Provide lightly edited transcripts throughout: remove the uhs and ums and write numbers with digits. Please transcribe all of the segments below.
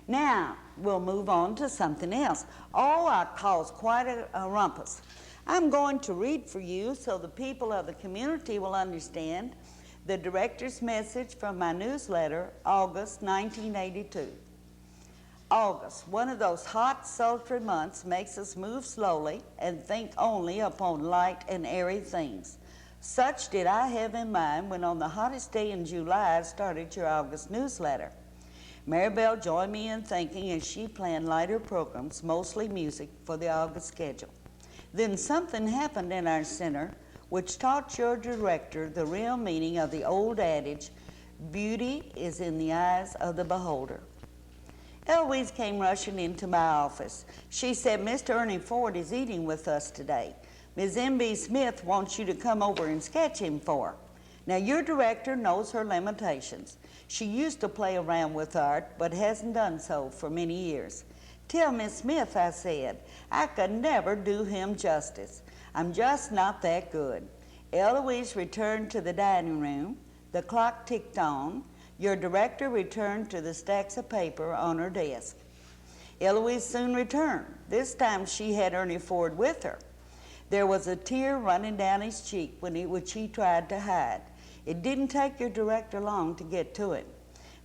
Now, we'll move on to something else. Oh, I caused quite a rumpus. I'm going to read for you so the people of the community will understand the director's message from my newsletter, August 1982. August, one of those hot, sultry months, makes us move slowly and think only upon light and airy things. Such did I have in mind when on the hottest day in July I started your August newsletter. Maribel joined me in thinking as she planned lighter programs, mostly music, for the August schedule. Then something happened in our center which taught your director the real meaning of the old adage, beauty is in the eyes of the beholder. Eloise came rushing into my office. She said, Mr. Ernie Ford is eating with us today. Ms. M.B. Smith wants you to come over and sketch him for her. Now, your director knows her limitations. She used to play around with art, but hasn't done so for many years. Tell Miss Smith, I said, I could never do him justice. I'm just not that good. Eloise returned to the dining room. The clock ticked on. Your director returned to the stacks of paper on her desk. Eloise soon returned. This time she had Ernie Ford with her. There was a tear running down his cheek which he tried to hide. It didn't take your director long to get to him.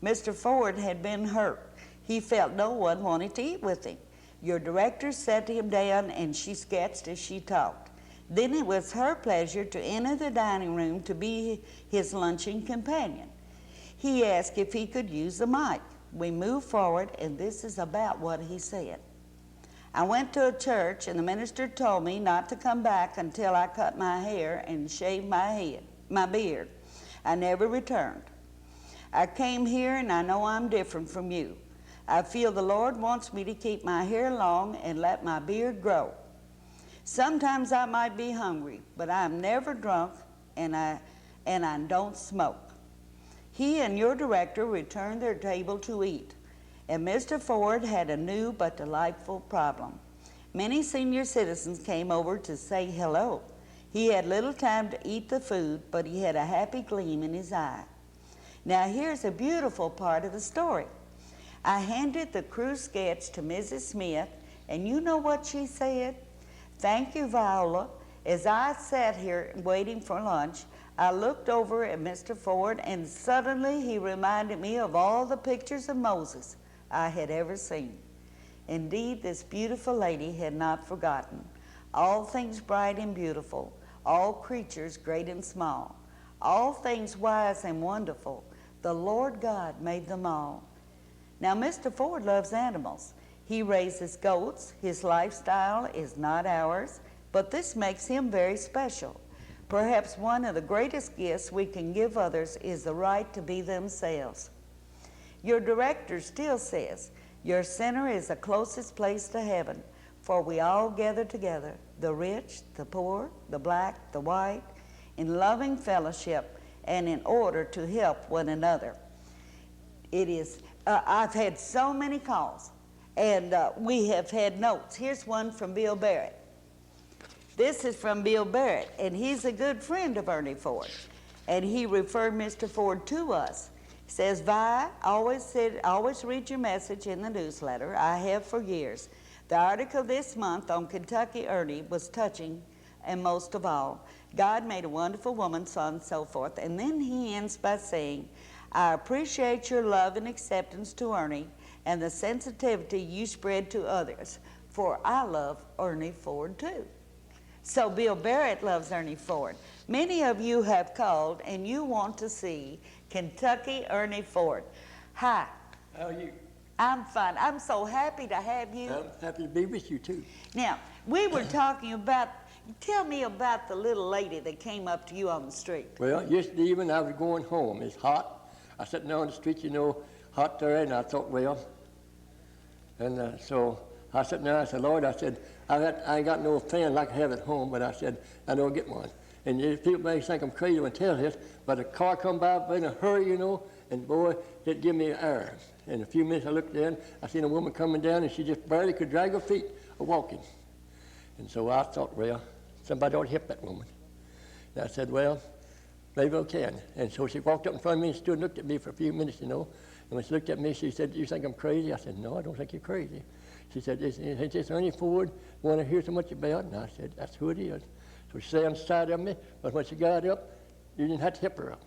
Mr. Ford had been hurt. He felt no one wanted to eat with him. Your director sat him down and she sketched as she talked. Then it was her pleasure to enter the dining room to be his luncheon companion. He asked if he could use the mic. We moved forward, and this is about what he said. I went to a church, and the minister told me not to come back until I cut my hair and shaved my beard. I never returned. I came here, and I know I'm different from you. I feel the Lord wants me to keep my hair long and let my beard grow. Sometimes I might be hungry, but I'm never drunk, and I don't smoke. He and your director returned their table to eat, and Mr. Ford had a new but delightful problem. Many senior citizens came over to say hello. He had little time to eat the food, but he had a happy gleam in his eye. Now here's a beautiful part of the story. I handed the crew sketch to Mrs. Smith, and you know what she said? Thank you, Viola. As I sat here waiting for lunch, I looked over at Mr. Ford, and suddenly he reminded me of all the pictures of Moses I had ever seen. Indeed, this beautiful lady had not forgotten. All things bright and beautiful, all creatures great and small, all things wise and wonderful, the Lord God made them all. Now, Mr. Ford loves animals. He raises goats. His lifestyle is not ours, but this makes him very special. Perhaps one of the greatest gifts we can give others is the right to be themselves. Your director still says, your center is the closest place to heaven, for we all gather together, the rich, the poor, the black, the white, in loving fellowship and in order to help one another. It is, I've had so many calls, and we have had notes. Here's one from Bill Barrett. This is from Bill Barrett, and he's a good friend of Ernie Ford, and he referred Mr. Ford to us. He says, Vi, always read your message in the newsletter. I have for years. The article this month on Kentucky Ernie was touching, and most of all, God made a wonderful woman, so on and so forth. And then he ends by saying, I appreciate your love and acceptance to Ernie and the sensitivity you spread to others, for I love Ernie Ford too. So Bill Barrett loves Ernie Ford. Many of you have called and you want to see Kentucky Ernie Ford. Hi. How are you? I'm fine. I'm so happy to have you. I'm happy to be with you too. Now, we were talking about, tell me about the little lady that came up to you on the street. Well, yesterday evening I was going home. It's hot. I sat down on the street, you know, hot there, and I thought, well, and so I sat down, I said, Lord, I said, I ain't got no fan like I have at home, but I said, I know I'll get one. And people may think I'm crazy when I tell this, but a car come by in a hurry, you know, and boy, it give me air. In a few minutes I looked down, I seen a woman coming down, and she just barely could drag her feet walking. And so I thought, well, somebody ought to help that woman. And I said, well, maybe I can. And so she walked up in front of me and stood and looked at me for a few minutes, you know. when she looked at me, she said, "You think I'm crazy?" I said, "No, I don't think you're crazy." She said, "Is this Ernie Ford want to hear so much about?" And I said, "That's who it is." So she sat on the side of me, but when she got up, you didn't have to help her up.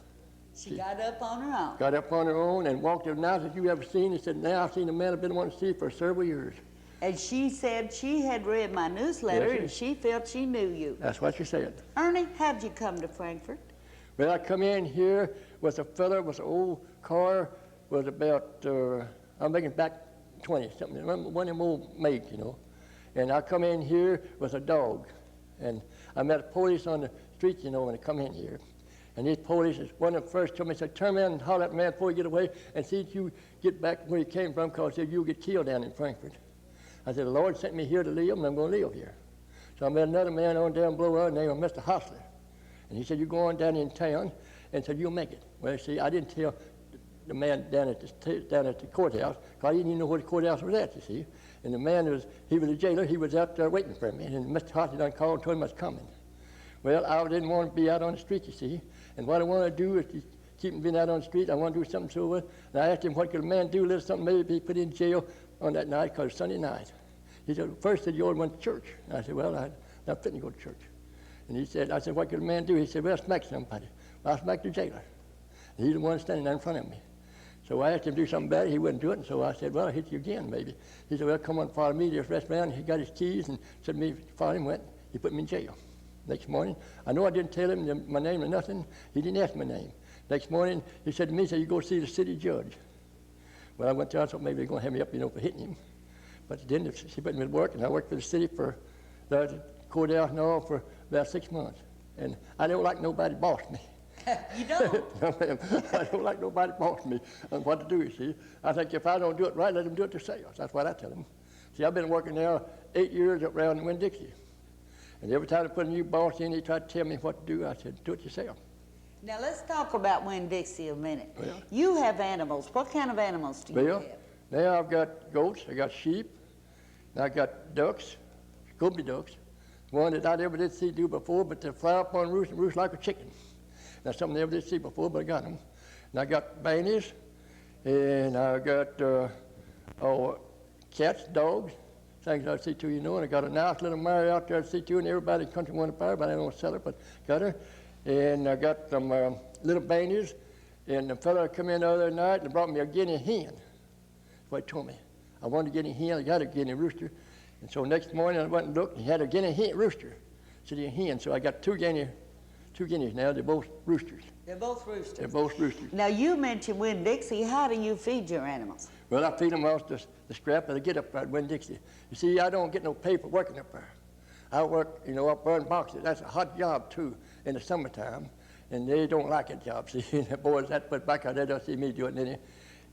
She got up on her own. Got up on her own and walked as nice as you ever seen. He said, "Now I've seen a man I've been wanting to see for several years." And she said she had read my newsletter Yes, and she felt she knew you. That's what she said. Ernie, how'd you come to Frankfort? Well, I come in here with a fella with an old car, was about, I'm making back 20 something, one of them old makes, you know. And I come in here with a dog. And I met a police on the street, you know, when I come in here. And these police, one of them first told me, said, "Turn around and holler at the man before you get away and see if you get back where you came from, because you'll get killed down in Frankfort." I said, "The Lord sent me here to live, and I'm going to live here." So I met another man on down below named Mr. Hostler. And he said, "You go on down in town," and said, "You'll make it." Well, see, I didn't tell the man down at the courthouse, because I didn't even know where the courthouse was at, you see. And the man he was a jailer, he was out there waiting for me. And Mr. Hostler done called and told him I was coming. Well, I didn't want to be out on the street, you see. And what I want to do is to keep him being out on the street. I want to do something so well. And I asked him, what could a man do, a little something, maybe be put in jail on that night, because it's Sunday night. He said, first said, "You ought to went to church." And I said, "Well, I'm not fitting to go to church." And I said, "What could a man do?" He said, "Well, smack somebody." Well, I smacked the jailer. And he's the one standing there in front of me. So I asked him to do something about it. He wouldn't do it. And so I said, "Well, I'll hit you again, maybe." He said, "Well, come on, follow me." Just rest around. He got his keys and said to me, follow him, went. He put me in jail. Next morning, I know I didn't tell him my name or nothing. He didn't ask my name. Next morning, he said to me, "You go see the city judge." Well, I went there. I thought maybe they're going to have me up, you know, for hitting him. But then she put me to work, and I worked for the city for the courthouse and all for about 6 months. And I don't like nobody boss me. You don't? No, ma'am. I don't like nobody boss me on what to do, you see. I think if I don't do it right, let them do it themselves. That's what I tell them. See, I've been working now 8 years up around Winn-Dixie. And every time I put a new boss in, he tried to tell me what to do. I said, "Do it yourself." Now, let's talk about Winn-Dixie a minute. Well, you have animals. What kind of animals do you have? Now I've got goats, I got sheep, and I got ducks, Scooby ducks. One that I never did see do before, but they fly up on roost and roost like a chicken. That's something I never did see before, but I got them. And I got bannies, and I got cats, dogs, things I see too, you know. And I got a nice little mare out there to see too, and everybody in the country wanted to buy her, but I don't sell her, but got her. And I got some little bannies, and the fellow come in the other night and brought me a guinea hen. That's what he told me. I wanted a guinea hen, I got a guinea rooster. And so next morning I went and looked, and he had a guinea hen rooster. So a hen, so I got two guineas now, they're both roosters. They're both roosters. They're both roosters. Now, you mentioned Winn-Dixie. How do you feed your animals? Well, I feed them off the scrap that I get up there at Winn-Dixie. You see, I don't get no pay for working up there. I work, you know, up there in boxes. That's a hot job, too, in the summertime. And they don't like that job, see. The boys that put back out there don't see me do it,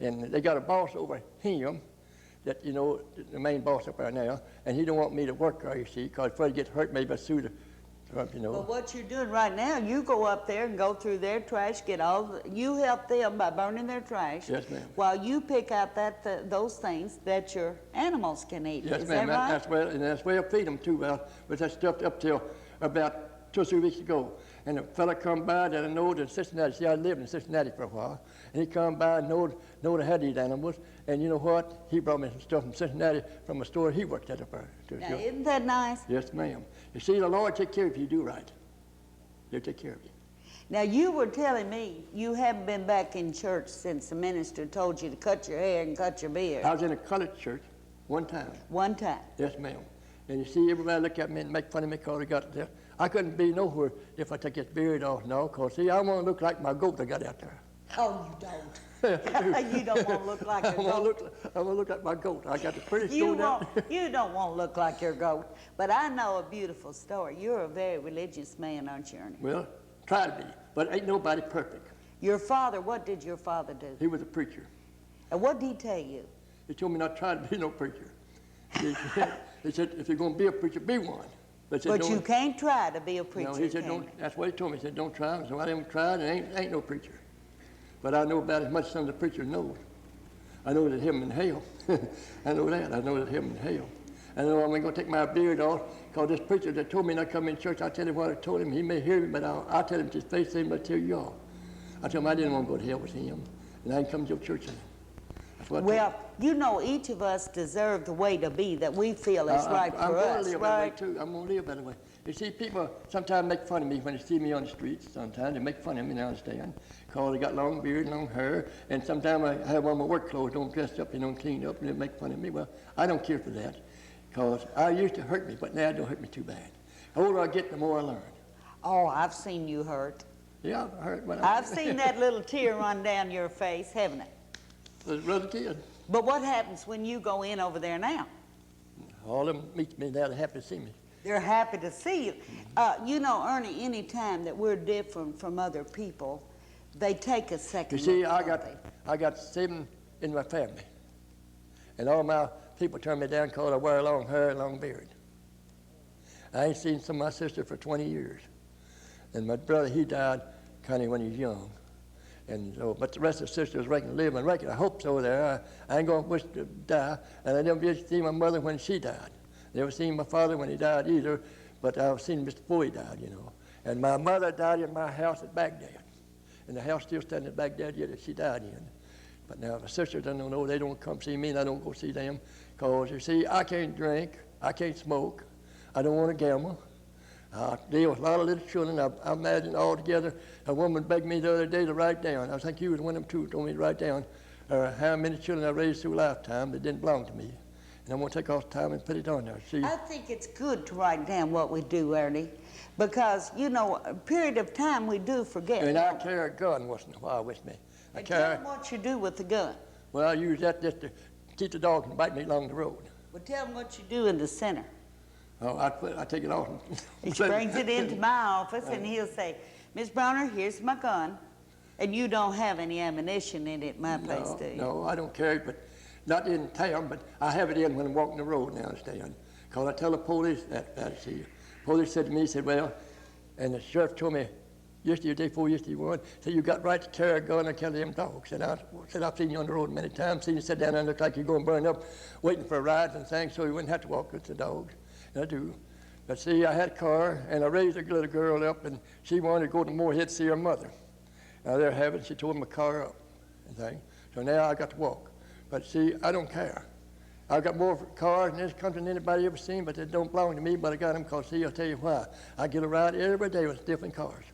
and they got a boss over him that, you know, the main boss up there now, and he don't want me to work there, you see, because if I get hurt, maybe I sue the Trump, you know. But what you're doing right now, you go up there and go through their trash, you help them by burning their trash. Yes, ma'am. While you pick out those things that your animals can eat. Yes, Is ma'am. that right? That's where I feed them too, well, with that stuff up till about 2 or 3 weeks ago. And a fella come by that I knowed in Cincinnati. See, I lived in Cincinnati for a while. And he come by and knowed I had these animals. And you know what? He brought me some stuff from Cincinnati from a store he worked at up there. Now, isn't that nice? Yes, ma'am. You see, the Lord take care of you, do right. He'll take care of you. Now, you were telling me you haven't been back in church since the minister told you to cut your hair and cut your beard. I was in a colored church one time. One time? Yes, ma'am. And you see, everybody look at me and make fun of me because I got there. I couldn't be nowhere if I took this beard off now, because, see, I want to look like my goat I got out there. Oh, you don't. You don't want to look like your goat. I want to look like my goat. I got the prettiest goat out. You don't want to look like your goat. But I know a beautiful story. You're a very religious man, aren't you, Ernie? Well, try to be, but ain't nobody perfect. Your father, what did your father do? He was a preacher. And what did he tell you? He told me not to try to be no preacher. He said, if you're going to be a preacher, be one. But you can't try to be a preacher. No, he said, don't. That's what he told me. He said, don't try. So I didn't try, and ain't no preacher. But I know about as much as some of the preachers know. I know that heaven and hell. I know that. I know that heaven and hell. I know I'm going to take my beard off, because this preacher that told me not to come in church, I'll tell him what I told him. He may hear me, but I'll tell him to his face, same I tell y'all. I told him I didn't want to go to hell with him, and I didn't come to your church. Well, you know, each of us deserve the way to be that we feel is right for us, I'm going to live right? that way, too. I'm going to live that way. You see, people sometimes make fun of me when they see me on the streets. Sometimes they make fun of me, now I understand, because they got long beard, long hair, and sometimes I have on my work clothes, don't dress up, they don't clean up, and they make fun of me. Well, I don't care for that, because I used to hurt me, but now it don't hurt me too bad. The older I get, the more I learn. Oh, I've seen you hurt. Yeah, I've hurt. But I've seen that little tear run down your face, haven't I? Those little kids. But what happens when you go in over there now? All of them meet me there, they're happy to see me. They're happy to see you. You know, Ernie, any time that we're different from other people, they take a second You see, look, I got 7 in my family. And all my people turn me down because I wear long hair and long beard. I ain't seen some of my sister for 20 years. And my brother, he died kind of when he was young. And so, but the rest of the sisters reckon live and reckon. I hope so there. I ain't going to wish to die. And I never did see my mother when she died. Never seen my father when he died either, but I've seen him before he died, you know. And my mother died in my house at Baghdad. And the house still standing at Baghdad yet that she died in. But now my sisters don't know, they don't come see me and I don't go see them. Because you see, I can't drink, I can't smoke, I don't want to gamble. I deal with a lot of little children. I imagine all together, a woman begged me the other day to write down. I think you was one of them too, told me to write down how many children I raised through a lifetime that didn't belong to me. And I'm going to take off time and put it on there. See? I think it's good to write down what we do, Ernie, because, you know, a period of time we do forget. And I carry a gun once in a while with me. And tell them what you do with the gun. Well, I use that just to keep the dog from biting me along the road. Well, tell them what you do in the center. Oh, I take it off. He brings it into my office and he'll say, Miss Brawner, here's my gun. And you don't have any ammunition in it at my place, do you? No, I don't carry it, but not in town, but I have it in when I'm walking the road now, understand? Because I tell the police that see. The police said to me, he said, well, and the sheriff told me yesterday, day before yesterday, one, said, you got right to carry a gun and kill them dogs. And I said, I've seen you on the road many times, seen you sit down there and look like you're going to burn up, waiting for rides and things, so you wouldn't have to walk with the dogs. And I do. But see, I had a car, and I raised a little girl up, and she wanted to go to Moorhead to see her mother. Now, there have it, she tore my car up and thing. So now I got to walk. But see, I don't care. I've got more cars in this country than anybody ever seen, but they don't belong to me, but I got them because, see, I'll tell you why. I get a ride every day with different cars.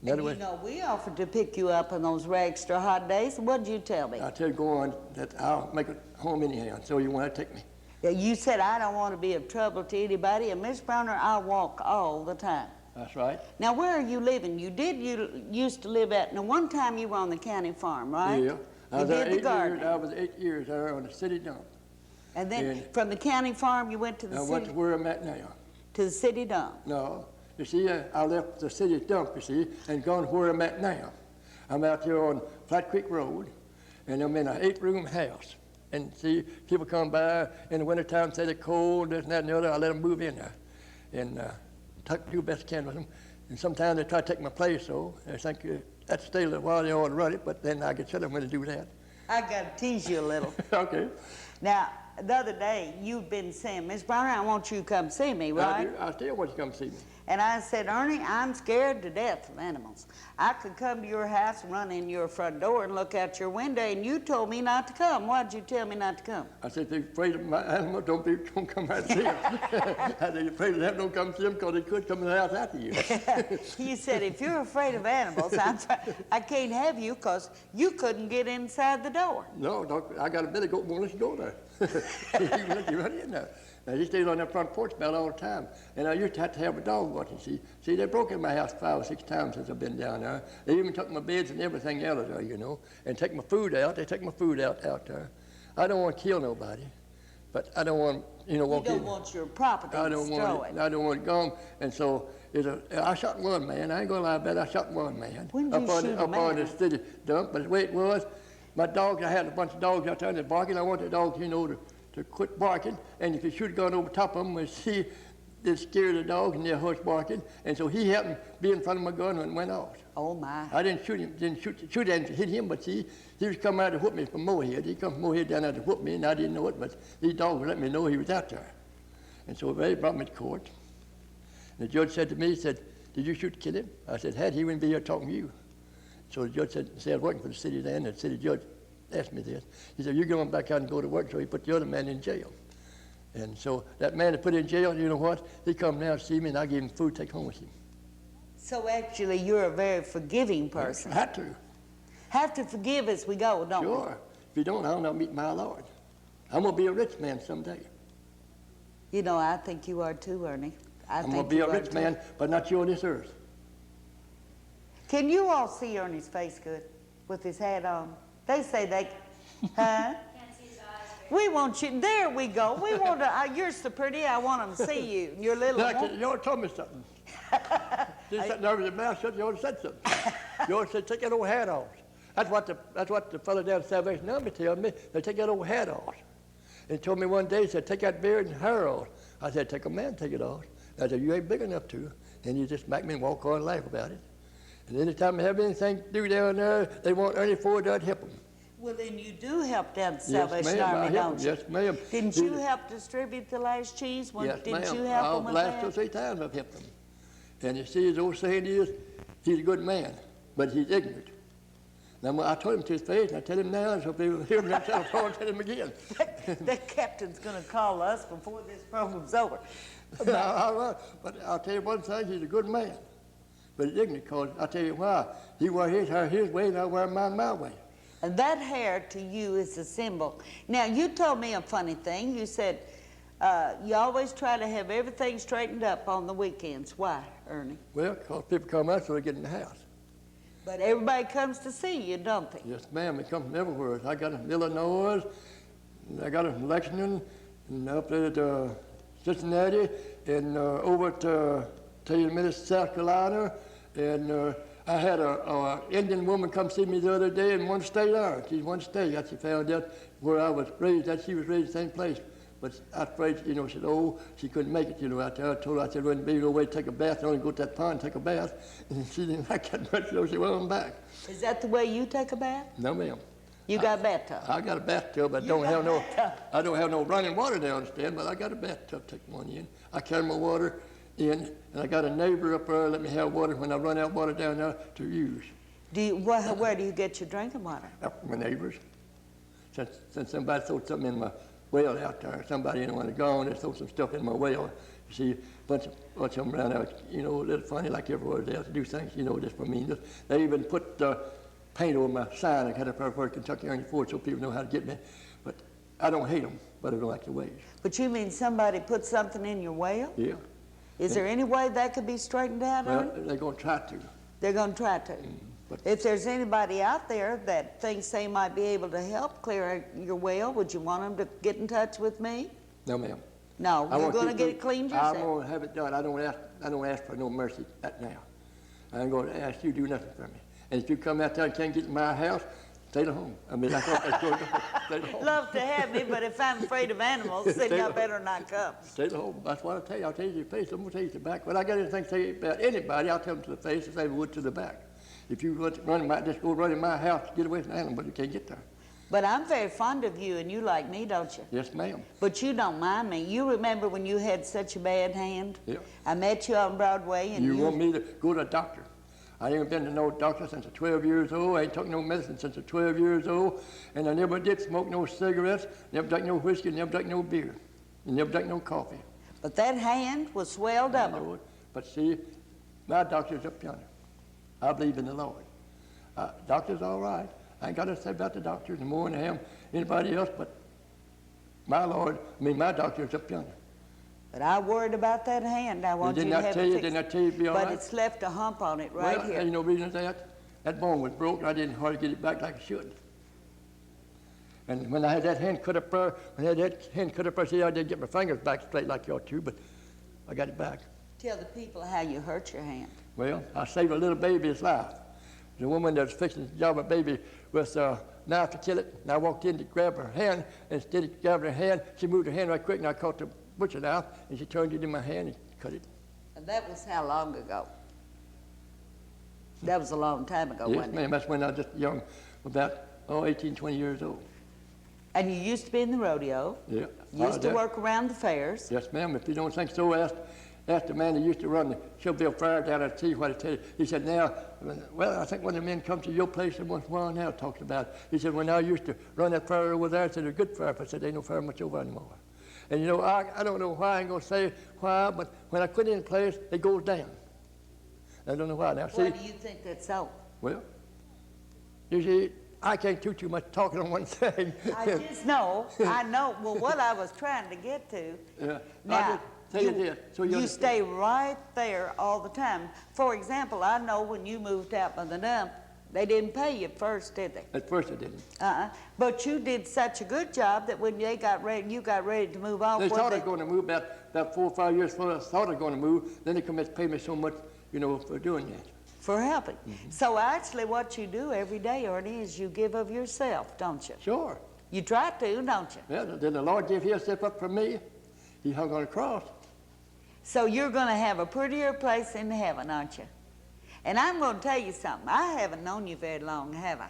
And you know, we offered to pick you up on those extra hot days. What did you tell me? I tell you, go on, that I'll make it home anyhow, so you want to take me. Yeah, you said I don't want to be of trouble to anybody, and Miss Brawner, I walk all the time. That's right. Now, where are you living? You used to live at, now one time you were on the county farm, right? Yeah. I was there 8 years. I was 8 years there on the city dump. And then from the county farm, you went to the city? I went to where I'm at now. To the city dump? No. You see, I left the city dump, you see, and gone where I'm at now. I'm out here on Flat Creek Road, and I'm in an 8-room house. And see, people come by in the wintertime, say they're cold, this and that and the other. I let them move in there and do the best I can with them. And sometimes they try to take my place, so they think that's stay a little while, they ought to run it, but then I get shut up when they do that. I got to tease you a little. Okay. Now, the other day, you've been saying, Miss Brawner, I want you to come see me, right? I still want you to come see me. And I said, Ernie, I'm scared to death of animals. I could come to your house and run in your front door and look out your window, and you told me not to come. Why'd you tell me not to come? I said, if you're afraid of my animals, don't come out and see them. I said, you're afraid of them, don't come see them, because they could come in the house after you. You said, if you're afraid of animals, I can't have you, because you couldn't get inside the door. No, I got a billy goat won't let you go there. You can let you run in there. Now, he stays on that front porch about all the time. And I used to have to have a dog watching. See, they broke in my house 5 or 6 times since I've been down there. They even took my beds and everything out of there, you know, and take my food out. They take my food out there. I don't want to kill nobody, but I don't want, walk in. You don't want your property destroyed. I don't want it gone. And so I shot one man. I ain't going to lie about it. I shot one man. When did you shoot a man? Up on the city dump. But the way it was, my dogs, I had a bunch of dogs out there and they're barking. I want the dogs, to quit barking, and if he should have gone over top of them, they'd scare the dog and they'd hush barking, and so he happened to be in front of my gun when it went off. Oh my! I didn't shoot him, shoot and hit him, but see, he was coming out to whoop me from Moorhead. He come from Moorhead down there to whoop me, and I didn't know it, but these dogs let me know he was out there, and so they brought me to court. And the judge said to me, he said, "Did you shoot to kill him?" I said, "Had he wouldn't be here talking to you." So the judge said I was working for the city then, and the city judge asked me this. He said, "You're going back out and go to work," so he put the other man in jail. And so that man that put in jail, you know what? He come down to see me, and I gave him food to take home with him. So actually, you're a very forgiving person. I had to. Have to forgive as we go, don't we? Sure. If you don't, I'll not meet my Lord. I'm going to be a rich man someday. You know, I think you are too, Ernie. I'm going to be a rich man, but not you on this earth. Can you all see Ernie's face good with his hat on? They say they, huh? We want you, there we go. We want to, you're so pretty, I want them to see you. Your little one. You ought to tell me something. Just sitting there with your mouth shut, you ought to say something. You ought to say, take that old hat off. That's what the fellow down at Salvation Army told me. They take that old hat off. And he told me one day, he said, take that beard and hair off. I said, take a man, take it off. I said, you ain't big enough to. And you just make me walk on and laugh about it. And anytime they have anything to do down there, they want Ernie Ford to help them. Well, then you do help down at the Salvation Army, don't you? Yes, ma'am. Didn't you help distribute the last cheese? Yes, ma'am. Didn't you help them with that? The last 2 or 3 times I've helped them. And you see, his old saying is, he's a good man, but he's ignorant. Now, I told him to his face, and I tell him now, so if they hear him themselves, I'll tell him again. That captain's going to call us before this program's over. But I'll tell you one thing, he's a good man, but he's ignorant, because I'll tell you why. He wear his hair his way, and I wear mine my way. And that hair to you is a symbol. Now, you told me a funny thing. You said you always try to have everything straightened up on the weekends. Why, Ernie? Well, because people come out so they get in the house. But everybody comes to see you, don't they? Yes, ma'am. They come from everywhere. I got them in Illinois, and I got them from Lexington, and up there at Cincinnati, and over to South Carolina, and I had an Indian woman come see me the other day in one state there. She's one state. She found out where I was raised, that she was raised the same place. But I was afraid, you know, she said, oh, she couldn't make it, you know, out there. I told her, I said, wouldn't be no way to take a bath. I only go to that pond and take a bath. And she didn't like that much, so she went on back. Is that the way you take a bath? No, ma'am. You got a bathtub? I got a bathtub, but I don't have no running water there, understand, but I got a bathtub, take one in. I carry my water in, and I got a neighbor up there let me have water when I run out of water down there to use. Where do you get your drinking water? Up from my neighbors. Since somebody threw something in my well out there, somebody didn't want to go on, they threw some stuff in my well. You see, a bunch of them around there, you know, a little funny like everywhere else to do things, you know, just for me. They even put paint over my sign. I got up there for Kentucky Ernie Ford so people know how to get me. But I don't hate them, but I don't like the ways. But you mean somebody put something in your well? Yeah. Is there any way that could be straightened out? Well, they're going to try to. They're going to try to. But if there's anybody out there that thinks they might be able to help clear your well, would you want them to get in touch with me? No, ma'am. No, you're going to get it cleaned yourself. I'm going to have it done. I don't ask for no mercy right now. I'm going to ask you to do nothing for me. And if you come out there and can't get to my house, stay at home. I mean, I thought that's going to stay at home. Love to have me, but if I'm afraid of animals, then y'all better not come. Stay at home. That's what I'll tell you. I'll tell you to your face. I'm going to tell you to the back. When I got anything to say about anybody, I'll tell them to the face as they would to the back. If you just go run in my house, get away from the animal, but you can't get there. But I'm very fond of you, and you like me, don't you? Yes, ma'am. But you don't mind me. You remember when you had such a bad hand? Yeah. I met you on Broadway, and you want me to go to a doctor. I ain't been to no doctor since I was 12 years old. I ain't took no medicine since I was 12 years old. And I never did smoke no cigarettes, never drank no whiskey, never drank no beer, and never drank no coffee. But that hand was swelled up. Lord. But see, my doctor's up yonder. I believe in the Lord. Doctor's all right. I ain't got to say about the doctors no more than I am anybody else, but my doctor's up yonder. But I worried about that hand. I want you to have it fixed. Didn't I tell you it'd be all right? But it's left a hump on it right here. You know the reason for that? That bone was broke, and I didn't hardly get it back like I should. And when I had that hand cut up there, see, I didn't get my fingers back straight like you ought to, but I got it back. Tell the people how you hurt your hand. Well, I saved a little baby's life. The woman that was fixing to job a baby with a knife to kill it, and I walked in to grab her hand, and instead of grabbing her hand, she moved her hand right quick, and I caught the butcher knife, and she turned it in my hand and cut it. And that was how long ago? That was a long time ago, yes, wasn't it? Yes, ma'am. That's when I was just young, about 18, 20 years old. And you used to be in the rodeo. Yeah. You used to work around the fairs. Yes, ma'am. If you don't think so, ask asked the man that used to run the Showville Fair down at see what he tell you. He said, now, well, I think one of the men comes to your place once in a while now talks about it. He said, when I used to run that fair over there, I said, it's a good fair. But I said, there ain't no fair much over anymore. And you know, I don't know why, I ain't going to say why, but when I quit in place, it goes down. I don't know why. Now, see, Why do you think that's so? well, you see, I can't do too much talking on one thing. I just know, well, what I was trying to get to. Yeah, Now, so you stay right there all the time. For example, I know when you moved out by the dump, they didn't pay you at first, did they? At first they didn't. But you did such a good job that when they got ready, you got ready to move off. They thought I was going to move about 4 or 5 years before I thought I was going to move. Then they come and pay me so much, you know, for doing that. For helping. So actually what you do every day, Ernie, is you give of yourself, don't you? Sure. You try to, don't you? Yeah, then the Lord gave himself up for me. He hung on the cross. So you're going to have a prettier place in heaven, aren't you? And I'm going to tell you something. I haven't known you very long, have I?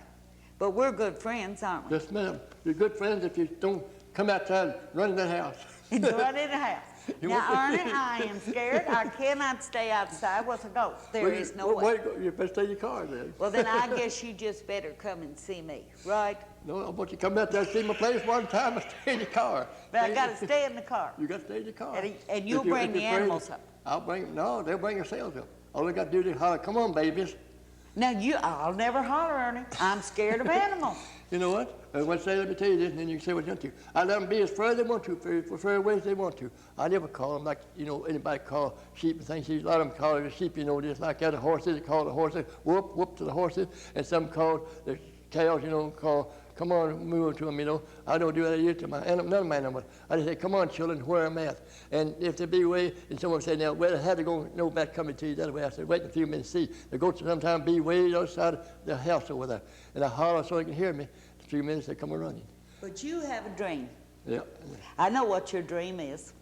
But we're good friends, aren't we? Yes, ma'am. You're good friends if you don't come outside and run in the house. And run in the house. Now, Ernie, I am scared. I cannot stay outside with a ghost. There is no way. You better stay in your car then. Well, then I guess you just better come and see me, right? No, I want you to come out there and see my place one time and stay in your car. But I got to stay in the car. You got to stay in your car. And you'll bring the animals up. I'll bring, no, they'll bring themselves up. All they got to do is holler, come on, babies. Now, I'll never holler, Ernie. I'm scared of animals. You know what? Let me tell you this, and then you can say what you want to. I let them be as far as they want to, for far away as they want to. I never call them like, you know, anybody call sheep and things. A lot of them call it a sheep, you know, just like that. The horses, they call the horses, whoop, whoop to the horses. And some call the cows, you know, call, come on, move to them, you know. I don't do that either to my none of my animals. I just say, come on, children, where I'm at. And if they be away, and someone say, now, well, how they going to know about coming to you that way? I said, wait a few minutes, see. The goats sometimes be way outside the house over there. And I holler so they can hear me. In a few minutes, they come running. But you have a dream. Yeah. I know what your dream is.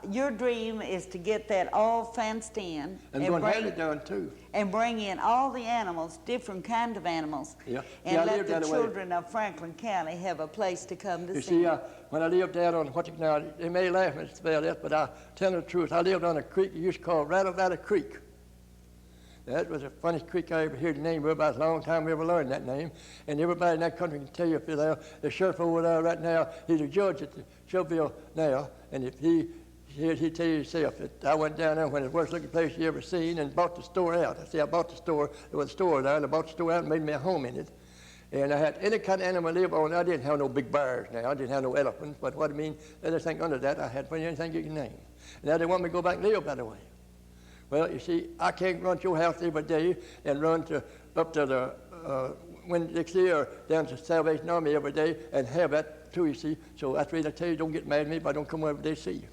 Your dream is to get that all fenced in. And going to have it done, too. And bring in all the animals, different kind of animals. Yeah. And let the children of Franklin County have a place to come to see. You see, when I lived down on now, they may laugh at this, but I tell the truth. I lived on a creek you used to call Rattle Valley Creek. That was the funniest creek I ever heard the name of. About a long time we ever learned that name. And everybody in that country can tell you if you're there. The sheriff over there right now, he's a judge at the Showville now. And if he'd tell you himself that I went down there when it's the worst looking place you ever seen and bought the store out. I say I bought the store. There was a store there, and I bought the store out and made me a home in it. And I had any kind of animal to live on. I didn't have no big bears now. I didn't have no elephants. But what I mean, anything under that, I had anything you can name. And now they want me to go back and live that way. Well, you see, I can't run to your house every day and run up to the Winn-Dixie or down to Salvation Army every day and have that too, you see. So that's the reason I tell you, don't get mad at me if I don't come every day to see you.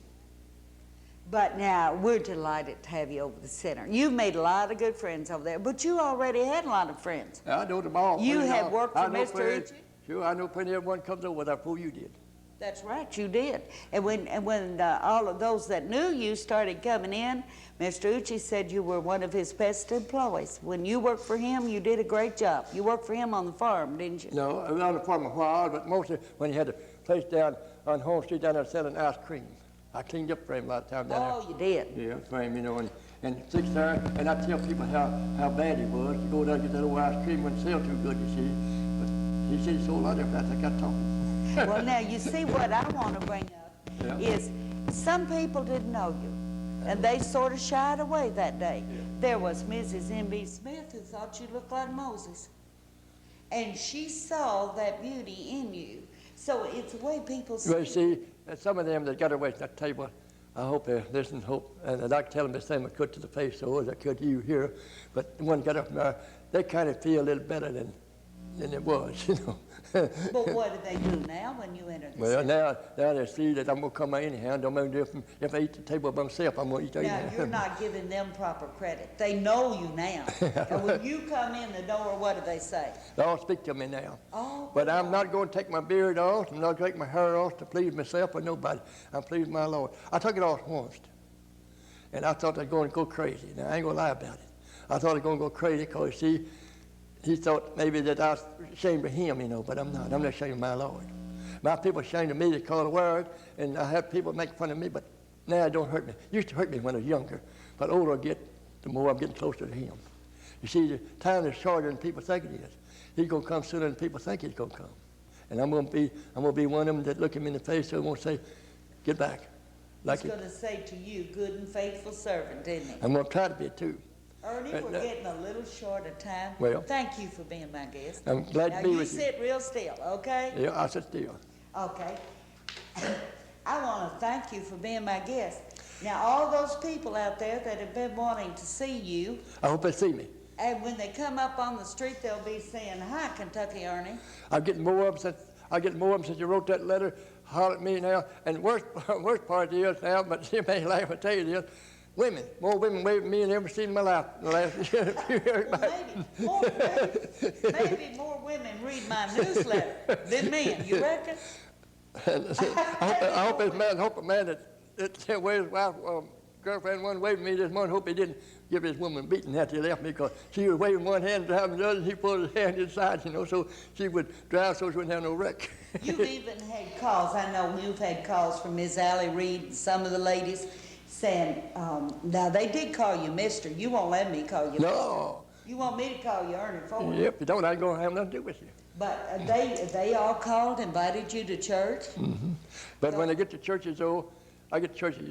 But now, we're delighted to have you over the center. You've made a lot of good friends over there, but you already had a lot of friends. I know them all. You have worked for Mr. Uchi? Sure, I know plenty of everyone comes over there before you did. That's right, you did. And when all of those that knew you started coming in, Mr. Uchi said you were one of his best employees. When you worked for him, you did a great job. You worked for him on the farm, didn't you? No, I was on the farm a while, but mostly when he had a place down on Home Street down there selling ice cream. I cleaned up for him a lot of times down there. Oh, you did? Yeah, for him, you know, and six there, and I tell people how bad he was. To go down and get that old ice cream wouldn't sell too good, you see. But he said he sold a lot of that. I got talking. Well, now, you see what I want to bring up is some people didn't know you, and they sort of shied away that day. Yeah. There was Mrs. M.B. Smith who thought you looked like Moses, and she saw that beauty in you. So it's the way people see. Well, you see, some of them that got away, I tell you what, I hope they listen, and I can tell them the same I could to the face, so as I could to you here, but the one got up there, they kind of feel a little better than it was, you know. But what do they do now when you enter the Well, now they see that I'm going to come out anyhow. Don't matter if I eat the table by myself, I'm going to eat anyhow. Now, you're not giving them proper credit. They know you now. And when you come in the door, what do they say? They all speak to me now. Oh, but I'm not going to take my beard off. I'm not going to take my hair off to please myself or nobody. I'm pleased my Lord. I took it off once, and I thought I was going to go crazy. Now, I ain't going to lie about it. I thought I was going to go crazy because, see, he thought maybe that I was ashamed of him, you know, but I'm not. I'm not ashamed of my Lord. My people ashamed of me to call the word, and I have people make fun of me, but Now it don't hurt me. It used to hurt me when I was younger, but the older I get, the more I'm getting closer to him. You see, the time is shorter than people think it is. He's gonna come sooner than people think he's gonna come. And I'm gonna be one of them that look him in the face and won't say, "Get back." He's going to say to you, "Good and faithful servant," isn't he? I'm gonna try to be it too. Ernie, we're getting a little short of time. Well, thank you for being my guest. I'm glad to be with you. Now, you sit real still, okay? Yeah, I'll sit still. Okay. I want to thank you for being my guest. Now, all those people out there that have been wanting to see you, I hope they see me. and when they come up on the street, they'll be saying, "Hi, Kentucky Ernie." I'm getting more of them since you wrote that letter. Holler at me now. And worst part is now, but you may laugh and tell you this, women, more women waving at me than I've ever seen in my life in the last few years. Well, maybe more women read my newsletter than men. You reckon? I hope a man that wears his wife, girlfriend one waving at me this morning, hope he didn't give his woman a beating after he left me, because she was waving one hand and driving the other, and he pulled his hand inside, so she would drive so she wouldn't have no wreck. You've even had calls. I know you've had calls from Ms. Allie Reed and some of the ladies saying, now they did call you Mister. You won't let me call you Mister. No. You want me to call you Ernie Ford. Yep, you don't, I ain't going to have nothing to do with you. But they all called, invited you to church? Mm-hmm. But when I get to churches, though, I get to churches,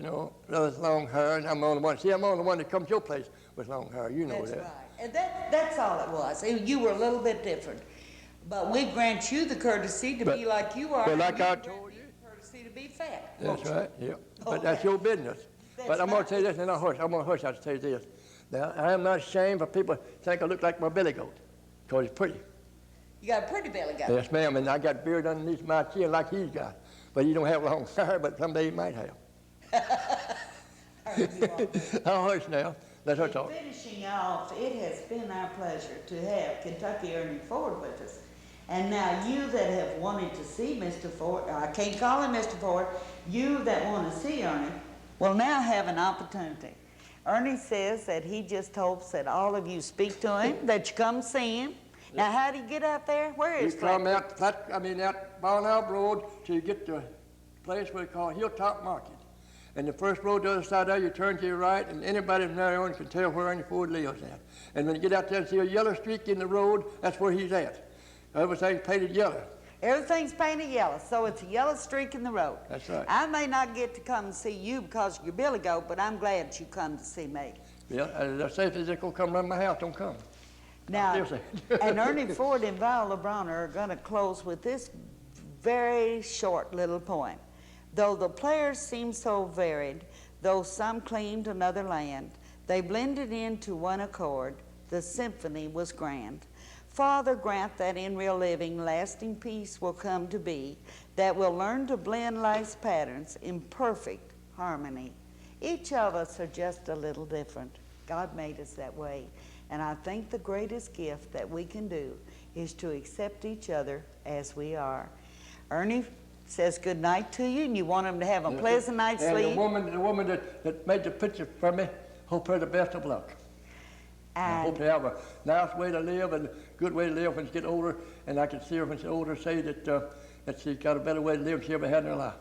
with long hair, and I'm the only one. See, I'm the only one that comes to your place with long hair. You know That's that. Right. And that's all it was. You were a little bit different. But we grant you the courtesy to be like you are. But like I told you, the courtesy to be fat. That's right, yeah. But Okay. that's your business. But I'm going to tell you this, and I'm going to hush out to tell you this. Now, I am not ashamed for people to think I look like my billy goat, because he's pretty. You got a pretty belly guy. Yes, ma'am, and I got beard underneath my chin like he's got. But he don't have long hair, but someday he might have. I'll hush now. Let her talk. Finishing off, it has been our pleasure to have Kentucky Ernie Ford with us. And now you that have wanted to see Mr. Ford, I can't call him Mr. Ford, you that want to see Ernie will now have an opportunity. Ernie says that he just hopes that all of you speak to him, that you come see him. Now, how do you get out there? Where is Frankfort? You come out Brawner Road till you get to a place where they call Hilltop Market. And the first road to the other side there, you turn to your right, and anybody from there on can tell where Ernie Ford lives at. And when you get out there and see a yellow streak in the road, that's where he's at. Everything's painted yellow. Everything's painted yellow, so it's a yellow streak in the road. That's right. I may not get to come and see you because of your billy goat, but I'm glad you come to see me. Yeah, as safe as they're going to come around my house, don't come. Now, and Ernie Ford and Viola Brawner are going to close with this very short little poem. Though the players seem so varied, though some claimed another land, they blended into one accord. The symphony was grand. Father, grant that in real living, lasting peace will come to be, that will learn to blend life's patterns in perfect harmony. Each of us are just a little different. God made us that way. And I think the greatest gift that we can do is to accept each other as we are. Ernie says good night to you, and you want him to have a pleasant night's sleep. And the woman that made the picture for me, hope her the best of luck. I hope they have a nice way to live and a good way to live when she gets older, and I can see her when she's older say that she's got a better way to live than she ever had in her life.